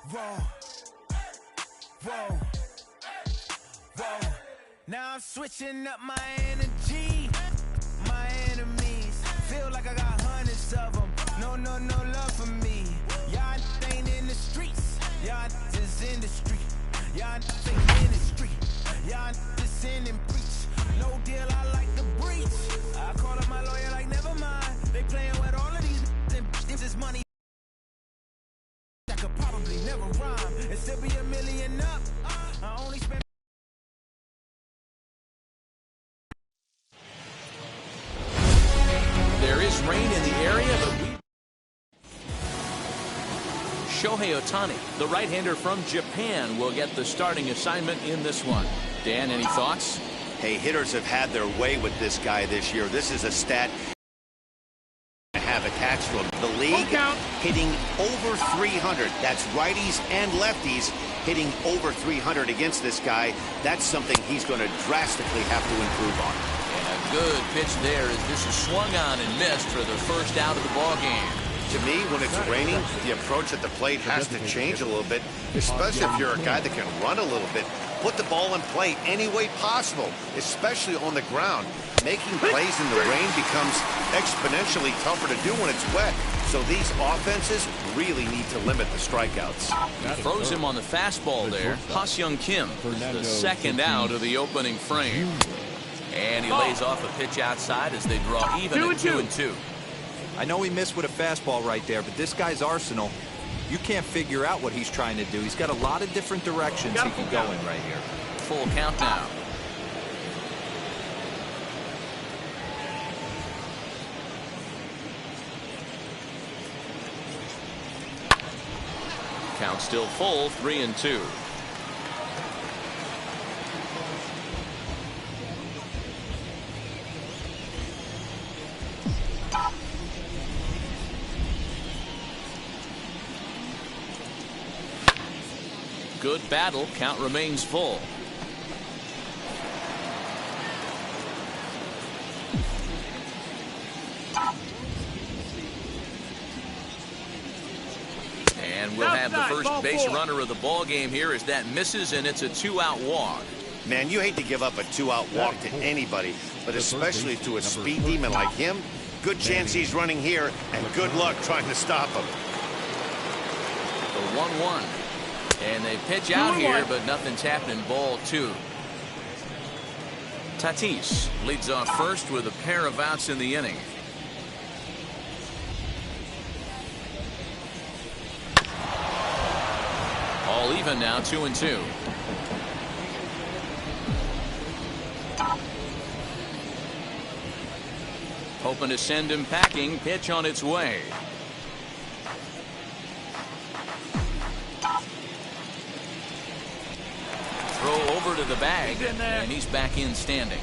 Whoa, whoa, whoa. Now I'm switching up my energy. My enemies feel like I got hundreds of them. No love for me. Y'all ain't in the streets. Y'all is in the street. Y'all ain't in the street. Y'all just in and preach. No deal, I like the breach. I call up my lawyer like never mind. They playing with all of these and this is money. I could probably never rhyme and still be a million up. I only spend. There is rain in the area, but Shohei Ohtani, the right-hander from Japan, will get the starting assignment in this one. Dan, any thoughts? Hey, hitters have had their way with this guy this year. This is a stat have attached to him. The league hitting over 300. That's righties and lefties hitting over 300 against this guy. That's something he's going to drastically have to improve on. And a good pitch there as this is swung on and missed for the first out of the ball game. To me, when it's raining, the approach at the plate has to change a little bit, especially if you're a guy that can run a little bit. Put the ball in play any way possible, especially on the ground. Making plays in the rain becomes exponentially tougher to do when it's wet. So these offenses really need to limit the strikeouts. He throws him on the fastball there. Ha-Seong Kim, the second out of the opening frame. And he lays off a pitch outside as they draw even at 2-2. I know he missed with a fastball right there, but this guy's arsenal, you can't figure out what he's trying to do. He's got a lot of different directions he can go in right here. Full count now. Count still full, 3-2. Good battle. Count remains full. And we'll have the first base runner of the ball game here as that misses, and it's a 2-out walk. Man, you hate to give up a 2-out walk to anybody, but especially to a speed demon like him. Good chance he's running here, and good luck trying to stop him. The 1-1. And they pitch out here, but nothing's happening. Ball 2. Tatis leads off first with a pair of outs in the inning. All even now, 2-2. Hoping to send him packing. Pitch on its way. Throw over to the bag, and he's back in standing.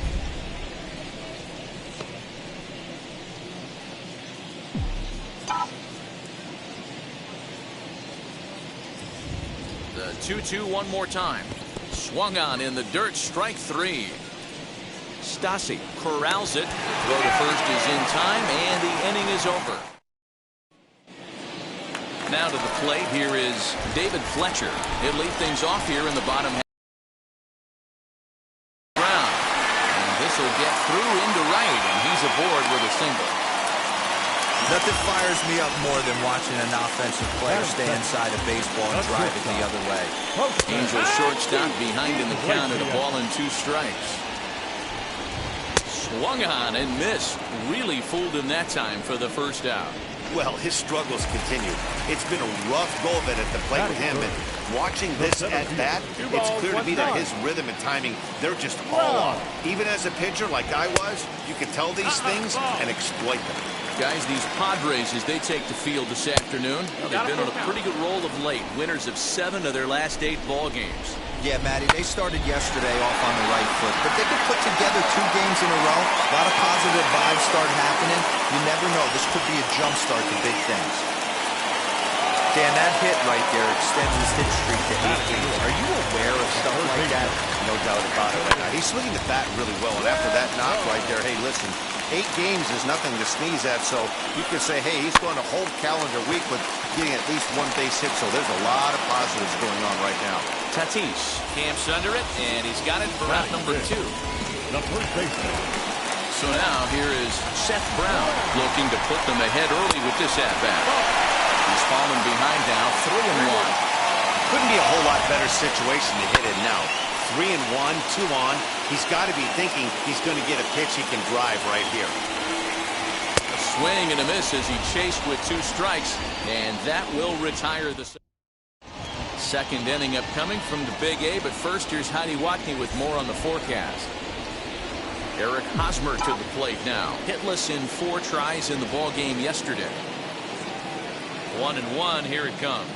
The 2-2 one more time. Swung on in the dirt, strike 3. Stassi corrals it. The throw to first is in time, and the inning is over. Now to the plate, here is David Fletcher. He'll lead things off here in the bottom half. This will get through into right, and he's aboard with a single. Nothing fires me up more than watching an offensive player stay inside a baseball and drive it the other way. Angels shortstop behind in the count at a ball and 2 strikes. Swung on and missed. Really fooled him that time for the first out. Well, his struggles continue. It's been a rough go of it at the plate with him, and watching this at bat, it's clear to me that his rhythm and timing, they're just all off. Even as a pitcher like I was, you can tell these things and exploit them. Guys, these Padres, as they take the field this afternoon, they've been on a pretty good roll of late. Winners of 7 of their last 8 ball games. Yeah, Matty, they started yesterday off on the right foot, but they could put together 2 games in a row. A lot of positive vibes start happening. You never know. This could be a jump start to big things. Dan, that hit right there extends his hit streak to 8 games. Are you aware of stuff like that? No doubt about it right now. He's swinging the bat really well, and after that knock right there, hey, listen, 8 games is nothing to sneeze at, so you can say, hey, he's going a whole calendar week with getting at least 1 base hit, so there's a lot of positives going on right now. Tatis camps under it, and he's got it for out number 2. The first baseman. So now here is Seth Brown looking to put them ahead early with this at-bat. He's fallen behind now, 3-1. Couldn't be a whole lot better situation to hit it now. 3-1, 2 on. He's got to be thinking he's going to get a pitch he can drive right here. A swing and a miss as he chased with 2 strikes, and that will retire the second inning upcoming from the Big A. But first, here's Heidi Watney with more on the forecast. Eric Hosmer to the plate now. Hitless in 4 tries in the ball game yesterday. 1-1. Here it comes.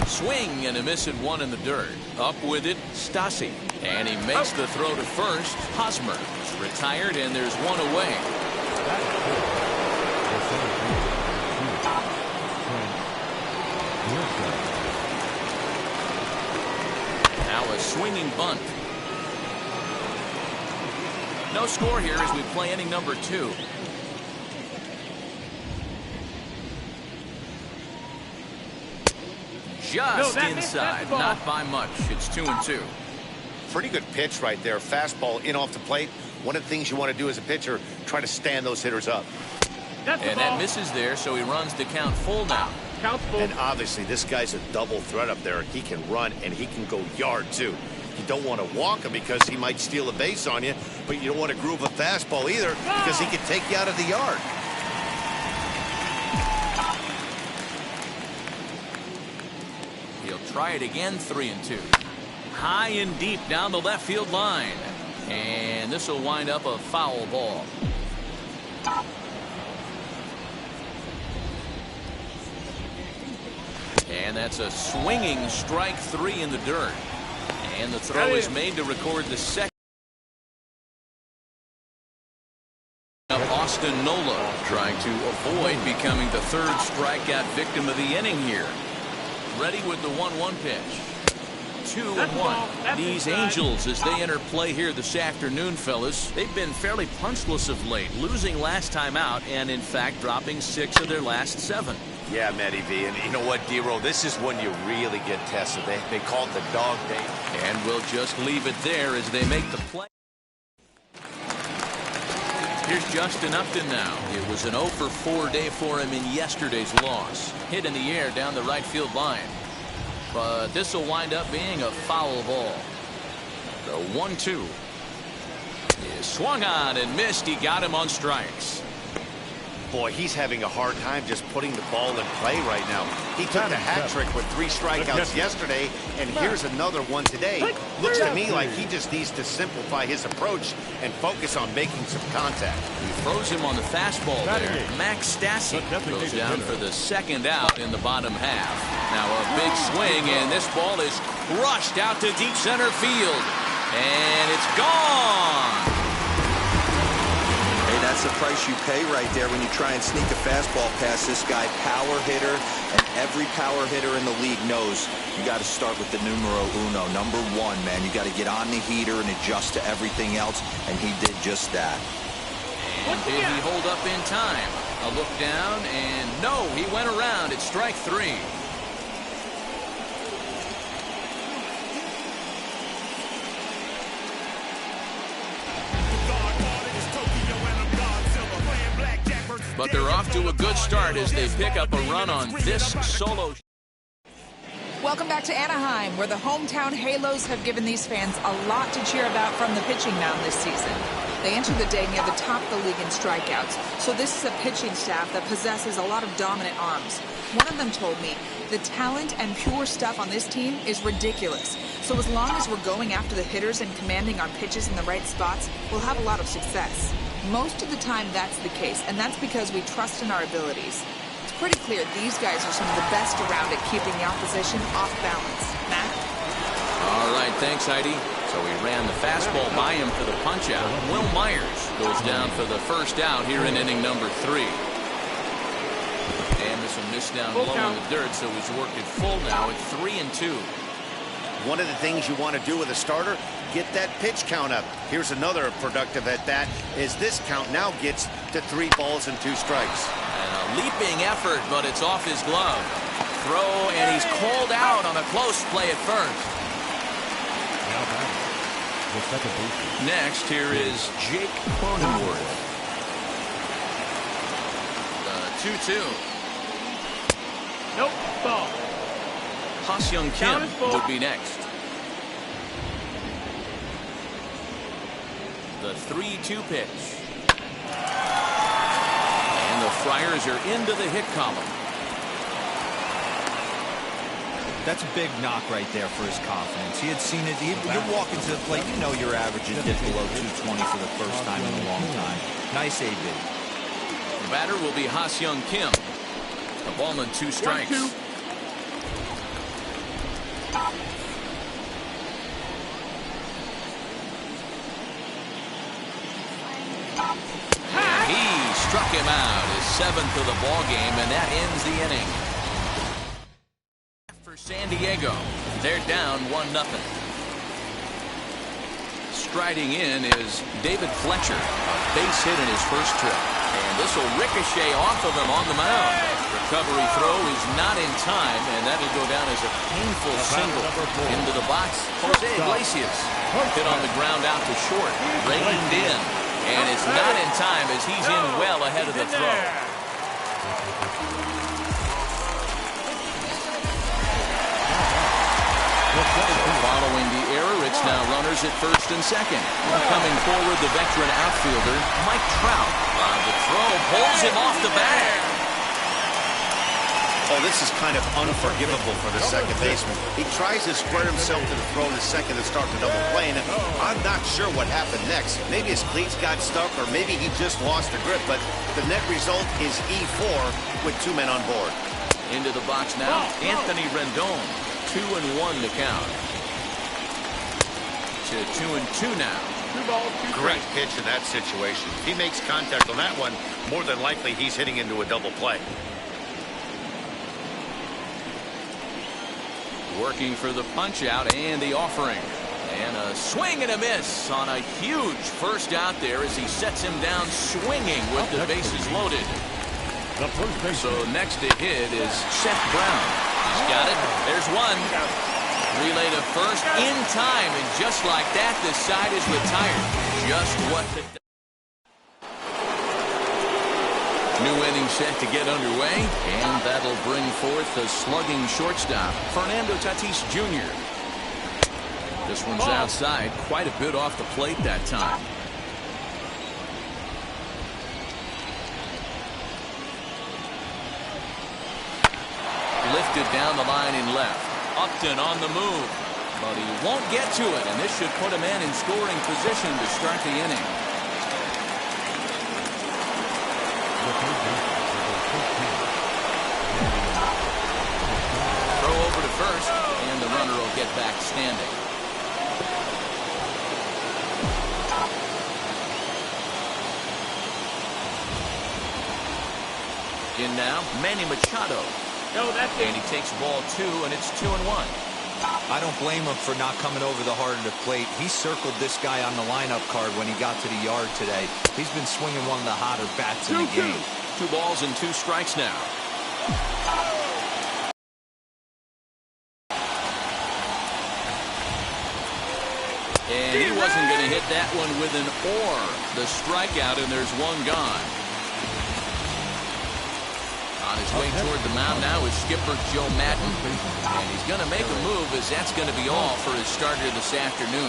Swing and a miss at 1 in the dirt. Up with it, Stassi. And he makes the throw to first. Hosmer is retired, and there's 1 away. Now a swinging bunt. No score here as we play inning number 2. Just inside, not by much. It's 2-2. Pretty good pitch right there. Fastball in off the plate. One of the things you want to do as a pitcher, try to stand those hitters up. And that misses there, so he runs the count full now. And obviously, this guy's a double threat up there. He can run and he can go yard too. You don't want to walk him because he might steal a base on you, but you don't want to groove a fastball either because he can take you out of the yard. He'll try it again, 3-2. High and deep down the left field line. And this will wind up a foul ball. And that's a swinging strike 3 in the dirt. And the throw is made to record the second. Austin Nola trying to avoid becoming the 3rd strikeout victim of the inning here. Ready with the 1-1 pitch. 2-1. These Angels, as they enter play here this afternoon, fellas, they've been fairly punchless of late, losing last time out and, in fact, dropping 6 of their last 7. Yeah, Matty V, and you know what, D-Roll, this is when you really get tested. They call it the dog day. And we'll just leave it there as they make the play. Here's Justin Upton now. It was an 0-for-4 day for him in yesterday's loss. Hit in the air down the right field line. But this will wind up being a foul ball. The 1-2 is swung on and missed. He got him on strikes. Boy, he's having a hard time just putting the ball in play right now. He took the hat trick with 3 strikeouts yesterday, and here's another one today. Looks to me like he just needs to simplify his approach and focus on making some contact. He throws him on the fastball there. Max Stassi goes down for the 2nd out in the bottom half. Now a big swing, and this ball is crushed out to deep center field. And it's gone. That's the price you pay right there when you try and sneak a fastball past this guy. Power hitter, and every power hitter in the league knows you got to start with the numero uno, number 1, man. You got to get on the heater and adjust to everything else, and he did just that. And did he hold up in time? A look down, and no, he went around. It's strike 3. But they're off to a good start as they pick up a run on this solo. Welcome back to Anaheim, where the hometown Halos have given these fans a lot to cheer about from the pitching mound this season. They entered the day near the top of the league in strikeouts, so this is a pitching staff that possesses a lot of dominant arms. One of them told me, the talent and pure stuff on this team is ridiculous. So as long as we're going after the hitters and commanding our pitches in the right spots, we'll have a lot of success. Most of the time that's the case, and that's because we trust in our abilities. It's pretty clear these guys are some of the best around at keeping the opposition off balance. Matt? All All right, thanks, Heidi. So he ran the fastball by him for the punch-out. Will Myers goes down for the first out here in inning number 3. Anderson missed down low in the dirt, so he's worked it full now at 3-2. One of the things you want to do with a starter, get that pitch count up. Here's another productive at that, as this count now gets to 3 balls and 2 strikes. And a leaping effort, but it's off his glove. Throw, and he's called out on a close play at first. Next, here is Jake Cronenworth. The 2-2. Nope, ball. Ha-Seong Kim would be next. The 3-2 pitch. And the Friars are into the hit column. That's a big knock right there for his confidence. He had seen it. You walk into the plate, you know your average is dip below 220 for the first time in a long time. Nice AB. The batter will be Ha-Seong Kim. A ball and 2 strikes. 1-2. And he struck him out, his 7th of the ball game, and that ends the inning. For San Diego, they're down 1-0. Striding in is David Fletcher, a base hit in his first trip. And this will ricochet off of him on the mound. Recovery throw is not in time, and that will go down as a painful single. Into the box, Jose Iglesias. Hit on the ground out to short, reined in. And it's not in time as he's in well ahead of the throw. Following the error, it's now runners at first and second. Coming forward, the veteran outfielder, Mike Trout. The throw pulls him off the bag. Oh, this is kind of unforgivable for the second baseman. He tries to square himself to the throw to second to start the double play, and I'm not sure what happened next. Maybe his cleats got stuck, or maybe he just lost the grip, but the net result is E4 with 2 men on board. Into the box now, Anthony Rendon. 2-1 to count. To 2-2 now. 2 balls, 2 Great strikes. pitch in that situation. If he makes contact on that one, more than likely he's hitting into a double play. Working for the punch out and the offering. And a swing and a miss on a huge first out there as he sets him down swinging with the bases loaded. So next to hit is Seth Brown. He's got it. There's one. Relay to first in time, and just like that, the side is retired. Just what the... New inning set to get underway, and that'll bring forth the slugging shortstop, Fernando Tatis Jr. This one's outside, quite a bit off the plate that time. Lifted down the line in left. Upton on the move, but he won't get to it, and this should put a man in scoring position to start the inning. Throw over to first, and the runner will get back standing. In now, Manny Machado. No, that's it. And he takes ball 2, and it's 2-1. I don't blame him for not coming over the heart of the plate. He circled this guy on the lineup card when he got to the yard today. He's been swinging one of the hotter bats in the game. 2 balls and 2 strikes now. And he wasn't going to hit that one with an or. The strikeout, and there's one gone. On his way toward the mound now is skipper Joe Maddon. And he's going to make a move, as that's going to be all for his starter this afternoon.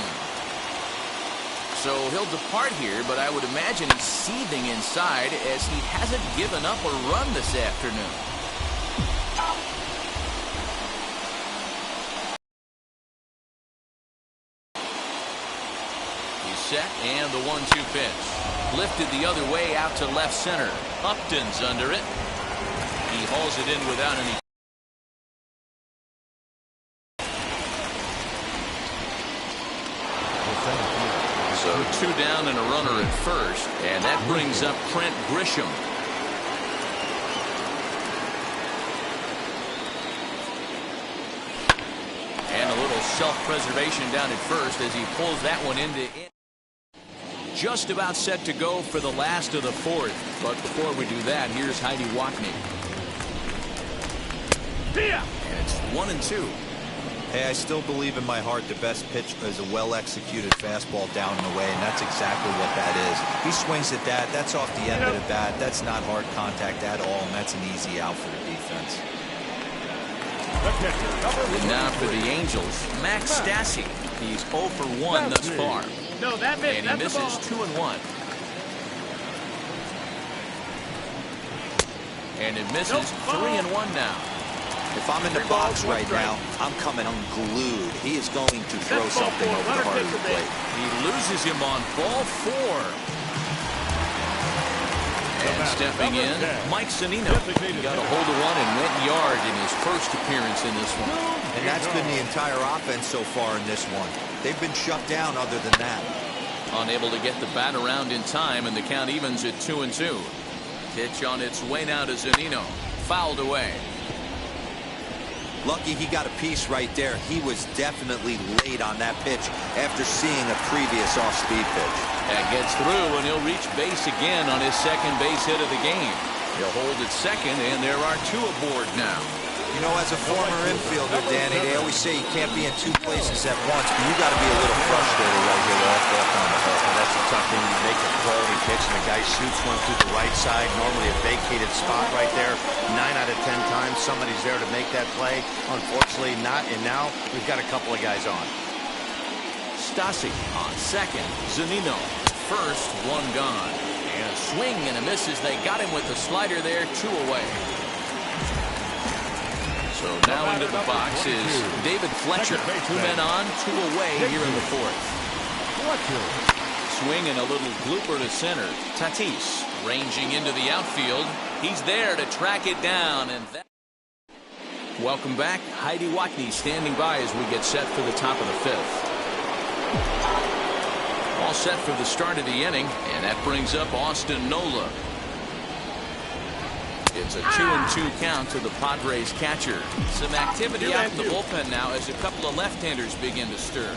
So he'll depart here, but I would imagine he's seething inside as he hasn't given up a run this afternoon. He's set, and the 1-2 pitch. Lifted the other way out to left center. Upton's under it. He hauls it in without any. 2 down and a runner at first, and that brings up Trent Grisham. And a little self-preservation down at first as he pulls that one into it. Just about set to go for the last of the 4th, but before we do that, here's Heidi Watney. And it's 1-2. Hey, I still believe in my heart the best pitch is a well-executed fastball down and away, and that's exactly what that is. He swings at that. That's off the end of the bat. That's not hard contact at all, and that's an easy out for the defense. And now for the Angels, Max Stassi. He's 0 for 1 thus far. No, that and he misses 2-1. And it misses 3-1 now. If I'm in the box right now, I'm coming unglued. He is going to throw something over the heart of the plate. He loses him on ball 4. And stepping in, Mike Zunino. He got a hold of one and went yard in his first appearance in this one. And that's been the entire offense so far in this one. They've been shut down other than that. Unable to get the bat around in time, and the count evens at 2-2. Pitch on its way now to Zunino. Fouled away. Lucky he got a piece right there. He was definitely late on that pitch after seeing a previous off-speed pitch. That gets through, and he'll reach base again on his second base hit of the game. He'll hold at second, and there are 2 aboard now. You know, as a former infielder, Danny, they always say you can't be in 2 places at once, but you got to be a little frustrated right here with that ball on the hook. And that's a tough thing. You make a quality pitch, and the guy shoots one through the right side, normally a vacated spot right there. 9 out of 10 times, somebody's there to make that play. Unfortunately, not. And now we've got a couple of guys on. Stassi on second. Zunino first, 1 gone. And a swing and a miss as they got him with the slider there, 2 away. So now into the box is David Fletcher. 2 men on, 2 away here in the 4th. Swing and a little blooper to center. Tatis ranging into the outfield. He's there to track it down. And that... Welcome back. Heidi Watney standing by as we get set for the top of the 5th. All set for the start of the inning, and that brings up Austin Nola. It's a 2-2 count to the Padres catcher. Some activity out in the bullpen now as a couple of left-handers begin to stir.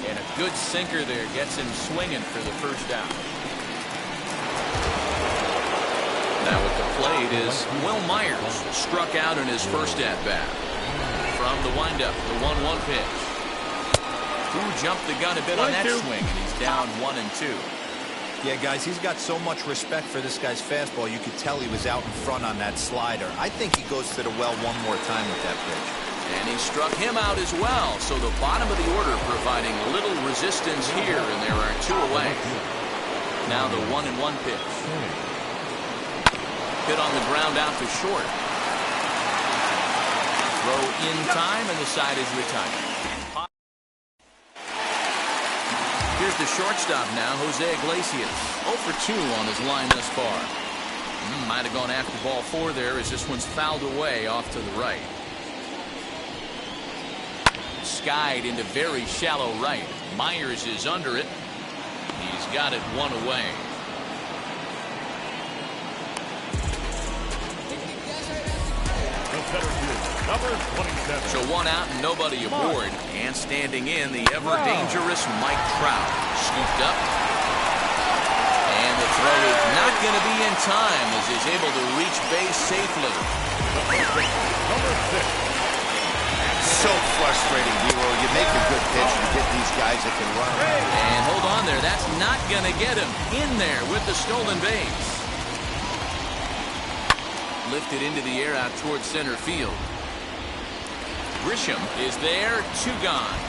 And a good sinker there gets him swinging for the first out. Now at the plate is Will Myers, struck out in his first at-bat. From the windup, the 1-1 pitch. Who jumped the gun a bit on that swing, and he's down 1-2. Yeah, guys, he's got so much respect for this guy's fastball. You could tell he was out in front on that slider. I think he goes to the well one more time with that pitch. And he struck him out as well. So the bottom of the order providing a little resistance here, and there are 2 away. Now the 1-1 pitch. Hit on the ground out to short. Throw in time, and the side is retired. Here's the shortstop now, Jose Iglesias. 0 for 2 on his line thus far. Might have gone after ball 4 there as this one's fouled away off to the right. Skied into very shallow right. Myers is under it. He's got it 1 away. So 1 out and nobody aboard. And standing in, the ever-dangerous Mike Trout. Scooped up. And the throw is not going to be in time as he's able to reach base safely. So frustrating, Hero. You make a good pitch and you get these guys that can run around. And hold on there. That's not going to get him in there with the stolen base. Lifted into the air out towards center field. Grisham is there, 2 gone.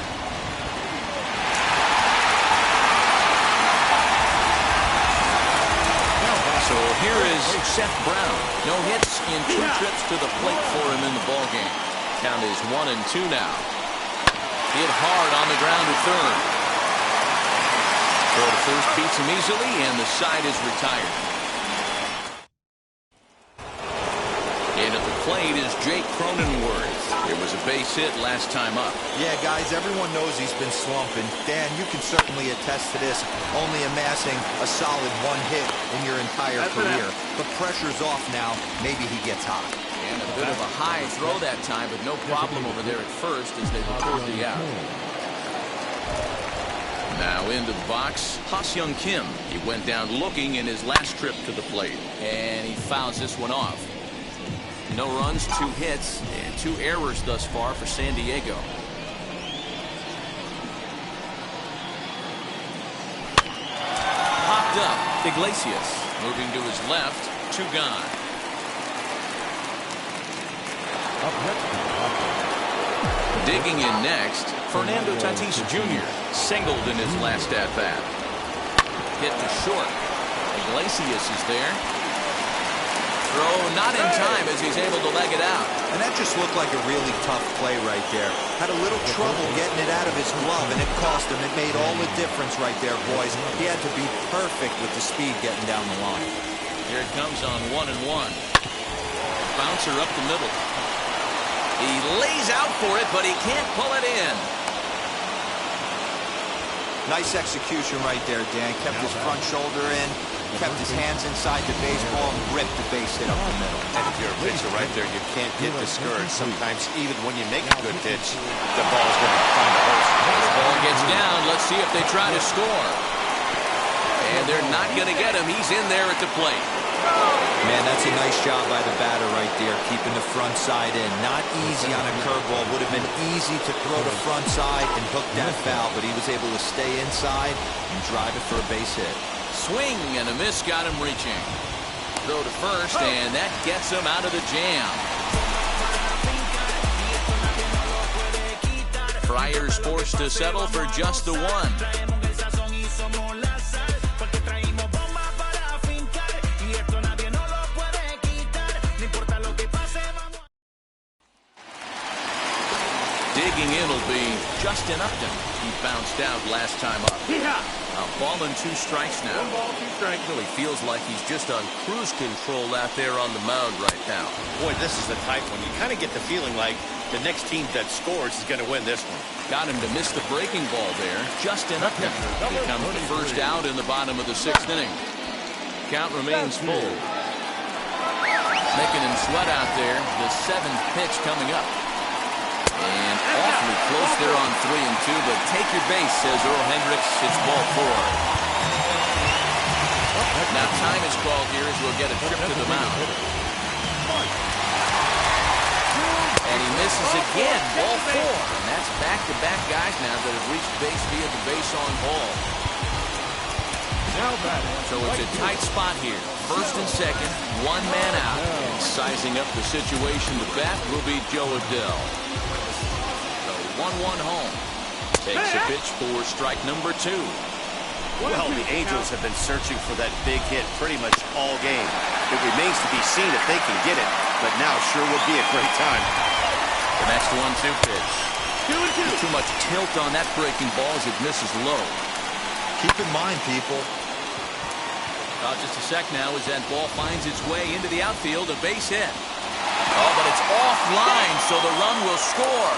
So here is Seth Brown. No hits in 2 trips to the plate for him in the ballgame. Count is 1-2 now. Hit hard on the ground at third. Throw to first beats him easily, and the side is retired. And at the plate is Jake Cronenworth. It was a base hit last time up. Yeah, guys, everyone knows he's been slumping. Dan, you can certainly attest to this, only amassing a solid 1 hit in your entire career. But pressure's off now. Maybe he gets hot. And a bit of a high throw that time, but no problem over there at first as they record the out. Now into the box, Ha-Seong Kim. He went down looking in his last trip to the plate, and he fouls this one off. No runs, 2 hits, and 2 errors thus far for San Diego. Popped up, Iglesias. Moving to his left, 2 gone. Digging in next, Fernando Tatis Jr. singled in his last at-bat. Hit to short. Iglesias is there. Throw not in time as he's able to leg it out. And that just looked like a really tough play right there. Had a little trouble getting it out of his glove, and it cost him. It made all the difference right there, boys. He had to be perfect with the speed getting down the line. Here it comes on 1-1. Bouncer up the middle. He lays out for it, but he can't pull it in. Nice execution right there, Dan. Kept his front shoulder in, kept his hands inside the baseball, and ripped the base hit up the middle. And if you're a pitcher right there, you can't get discouraged. Sometimes even when you make a good pitch, the ball's going to find a hole. The ball gets down. Let's see if they try to score. And they're not going to get him. He's in there at the plate. Man, that's a nice job by the batter right there, keeping the front side in. Not easy on a curveball. Would have been easy to throw the front side and hook that foul, but he was able to stay inside and drive it for a base hit. Swing and a miss got him reaching. Throw to first, and that gets him out of the jam. Friars forced to settle for just the 1. Digging in will be Justin Upton. He bounced out last time up. A ball and 2 strikes now. 1 ball, 2 strikes. Really feels like he's just on cruise control out there on the mound right now. Boy, this is the type one. You kind of get the feeling like the next team that scores is going to win this one. Got him to miss the breaking ball there. Justin Upton becomes the first out in the bottom of the 6th inning. Count remains full. Making him sweat out there. The 7th pitch coming up. And awfully close there on 3-2, but take your base, says Earl Hendricks. It's ball 4. Now time is called here as we'll get a trip to the mound. And he misses again, ball 4. And that's back-to-back guys now that have reached base via the base on ball. So it's a tight spot here. First and second, 1 man out. And sizing up the situation to bat will be Joe Adell. 1-1 home. Takes a pitch for strike number 2. Well, the Angels have been searching for that big hit pretty much all game. It remains to be seen if they can get it, but now sure would be a great time. The next 1-2 pitch. 2-2. Too much tilt on that breaking ball as it misses low. Keep in mind, people. Just a sec now as that ball finds its way into the outfield, a base hit. Oh, but it's offline, so the run will score.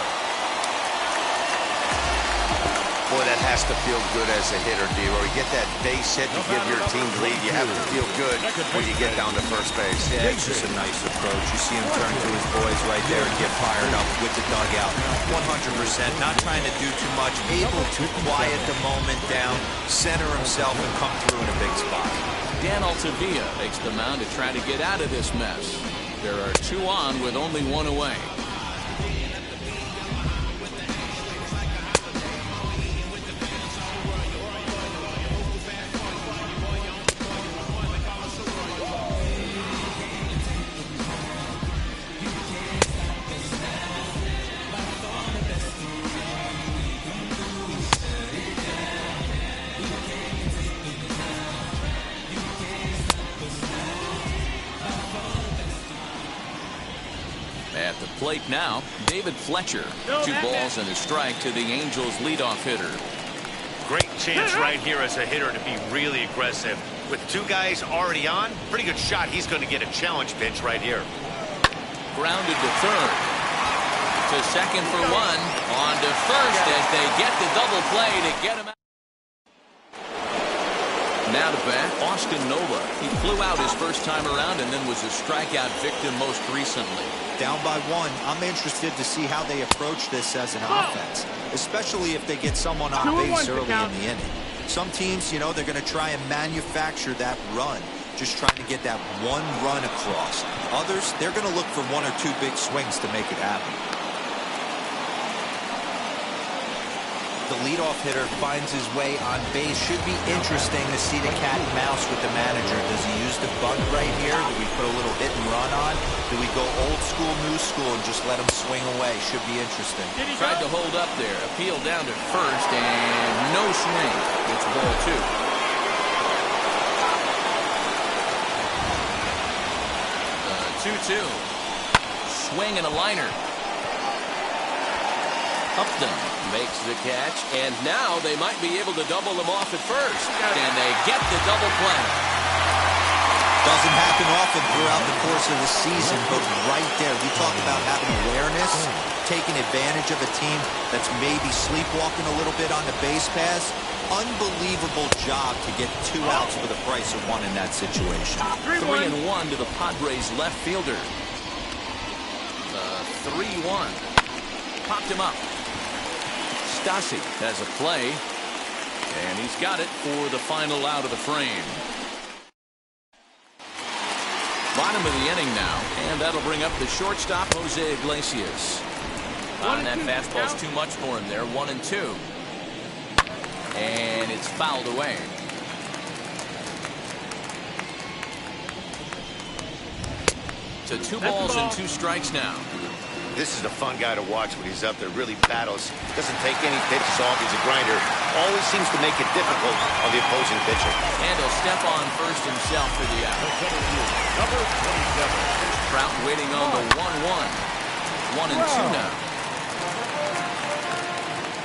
Boy, that has to feel good as a hitter, D-Roy. You get that base hit, you give your team the lead. You have to feel good when you get down to first base. Yeah, it's just a nice approach. You see him turn to his boys right there and get fired up with the dugout. 100%, not trying to do too much. Able to quiet the moment down, center himself, and come through in a big spot. Dan Altavilla takes the mound to try to get out of this mess. There are 2 on with only 1 away. At the plate now, David Fletcher. 2 balls and a strike to the Angels leadoff hitter. Great chance right here as a hitter to be really aggressive. With 2 guys already on, pretty good shot. He's going to get a challenge pitch right here. grounded to third. To second for one. On to first as they get the double play to get him out. Now to bat, Austin Nola. He flew out his first time around and then was a strikeout victim most recently. Down by one, I'm interested to see how they approach this as an offense, especially if they get someone on base early in the inning. Some teams, you know, they're going to try and manufacture that run, just trying to get that one run across. Others, they're going to look for one or two big swings to make it happen. The leadoff hitter finds his way on base. Should be interesting to see the cat and mouse with the manager. Does he use the bunt right here? Do we put a little hit and run on? Do we go old school, new school, and just let him swing away? Should be interesting. Tried to hold up there. Appeal down to first, and no swing. It's ball two. 2-2. Swing and a liner. Upton makes the catch, and now they might be able to double them off at first. And they get the double play. Doesn't happen often throughout the course of the season, but right there, you talk about having awareness, taking advantage of a team that's maybe sleepwalking a little bit on the base pass. Unbelievable job to get 2 outs for the price of 1 in that situation. 3-1 to the Padres left fielder. 3-1. Popped him up. Stassi has a play, and he's got it for the final out of the frame. Bottom of the inning now, and that'll bring up the shortstop, Jose Iglesias. And that fastball's too much for him there. 1-2. And it's fouled away. To 2 balls and 2 strikes now. This is a fun guy to watch when he's up there. Really battles. Doesn't take any pitches off. He's a grinder. Always seems to make it difficult on the opposing pitcher. And he'll step on first himself for the out. Number 27. Trout waiting on the 1-1. 1-2 now.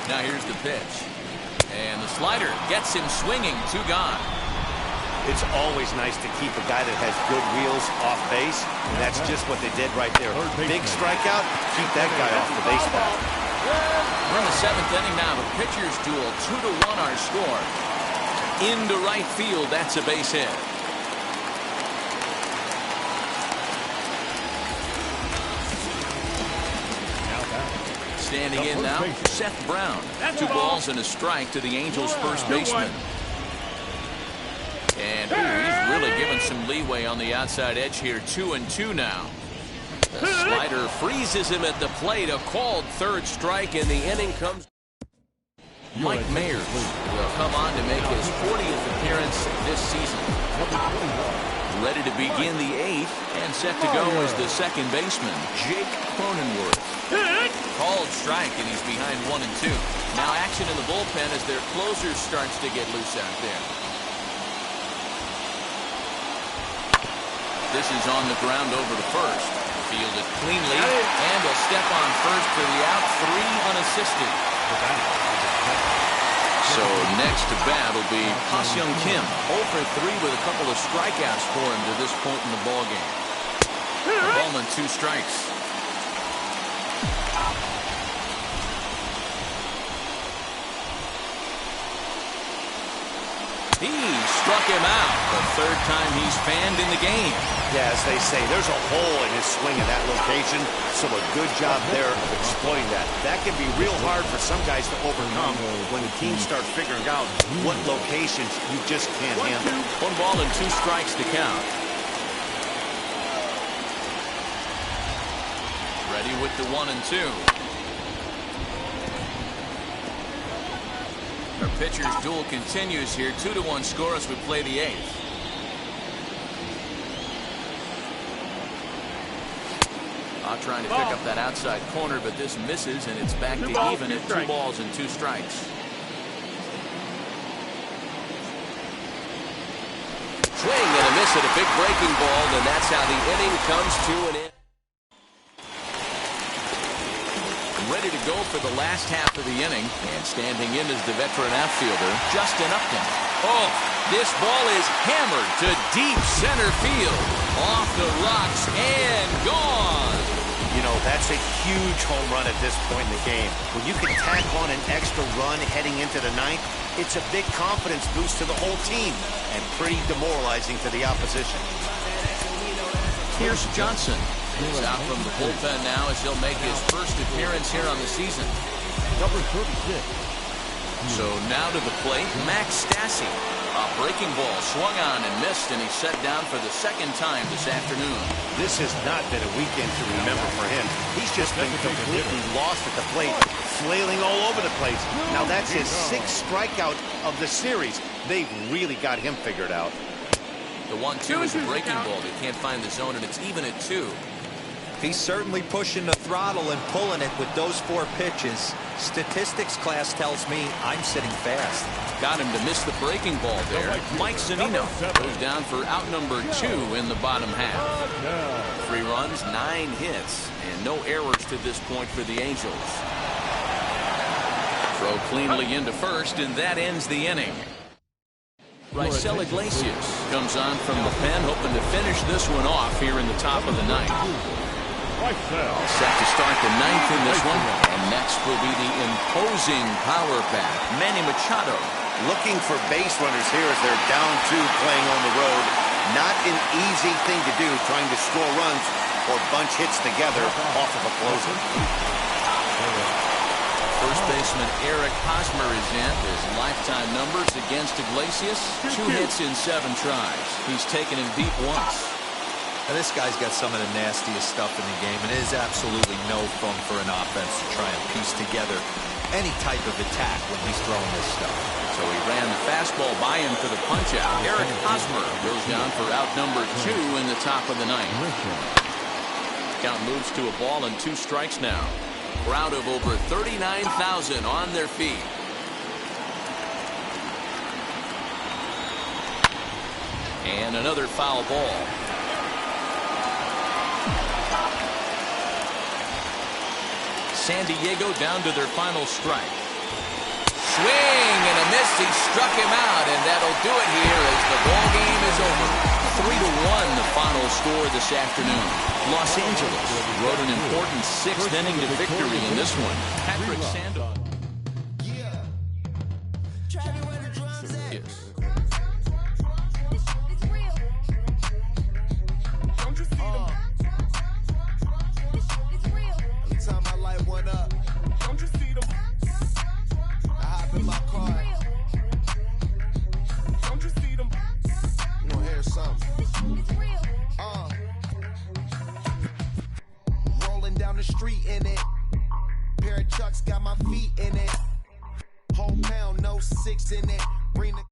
Now here's the pitch. And the slider gets him swinging. 2 gone. It's always nice to keep a guy that has good wheels off base, and that's just what they did right there. Big strikeout, keep that guy off the baseball. We're in the 7th inning now. The pitchers duel. 2-1 our score. Into right field. That's a base hit. Standing in now, Seth Brown. 2 balls and a strike to the Angels' first baseman. And he's really given some leeway on the outside edge here. 2-2 now. The slider freezes him at the plate. A called third strike, and the inning comes. Mike Mayers will come on to make his 40th appearance this season. Ready to begin the 8th, and set to go is the second baseman, Jake Cronenworth. Called strike, and he's behind 1-2. Now action in the bullpen as their closer starts to get loose out there. This is on the ground over to first. Fielded cleanly, and will step on first for the out. 3 unassisted. So next to bat will be Ha-Seong Kim. 0 for 3 with a couple of strikeouts for him to this point in the ballgame. Ballman 2 strikes. He struck him out. The 3rd time he's fanned in the game. Yeah, as they say, there's a hole in his swing in that location, so a good job there of exploiting that. That can be real hard for some guys to overcome when the team starts figuring out what locations you just can't handle. 1 ball and 2 strikes to count. Ready with the 1-2. Our pitcher's duel continues here. 2-1 score as we play the 8th. Trying to pick up that outside corner, but this misses, and it's back to even at 2 balls and 2 strikes. Swing and a miss at a big breaking ball, and that's how the inning comes to an end. Ready to go for the last half of the inning, and standing in is the veteran outfielder, Justin Upton. Oh, this ball is hammered to deep center field. Off the rocks and gone. That's a huge home run at this point in the game. When you can tack on an extra run heading into the ninth, it's a big confidence boost to the whole team and pretty demoralizing to the opposition. Pierce Johnson is out from the bullpen now as he'll make his first appearance here on the season. Number 36. So now to the plate, Max Stassi. A breaking ball swung on and missed, and he's set down for the second time this afternoon. This has not been a weekend to remember for him. He's just been completely lost at the plate, flailing all over the place. Now that's his 6th strikeout of the series. They've really got him figured out. The 1-2 is a breaking ball. They can't find the zone, and it's even at 2. He's certainly pushing the throttle and pulling it with those 4 pitches. Statistics class tells me I'm sitting fast. Got him to miss the breaking ball there. Mike Zunino goes down for out number 2 in the bottom half. 3 runs, 9 hits, and no errors to this point for the Angels. Throw cleanly into first, and that ends the inning. Raisel Iglesias comes on from the pen, hoping to finish this one off here in the top of the ninth. Set to start the ninth in this one, and next will be the imposing power back, Manny Machado. Looking for base runners here as they're down 2 playing on the road. Not an easy thing to do, trying to score runs or bunch hits together off of a closer. First baseman Eric Hosmer is in. His lifetime numbers against Iglesias, 2 hits in 7 tries. He's taken him deep once. Now, this guy's got some of the nastiest stuff in the game, and it is absolutely no fun for an offense to try and piece together any type of attack when he's throwing this stuff. So he ran the fastball by him for the punch-out. Eric Hosmer goes down for out number 2 in the top of the ninth. Count moves to a ball and 2 strikes now. Crowd of over 39,000 on their feet. And another foul ball. San Diego down to their final strike. Swing and a miss. He struck him out, and that'll do it here as the ball game is over. 3-1 the final score this afternoon. Los Angeles wrote an important 6th inning to victory in this one. Patrick Sandoval. Yes. Down the street in it, pair of Chucks got my feet in it, hometown no 6 in it, bring the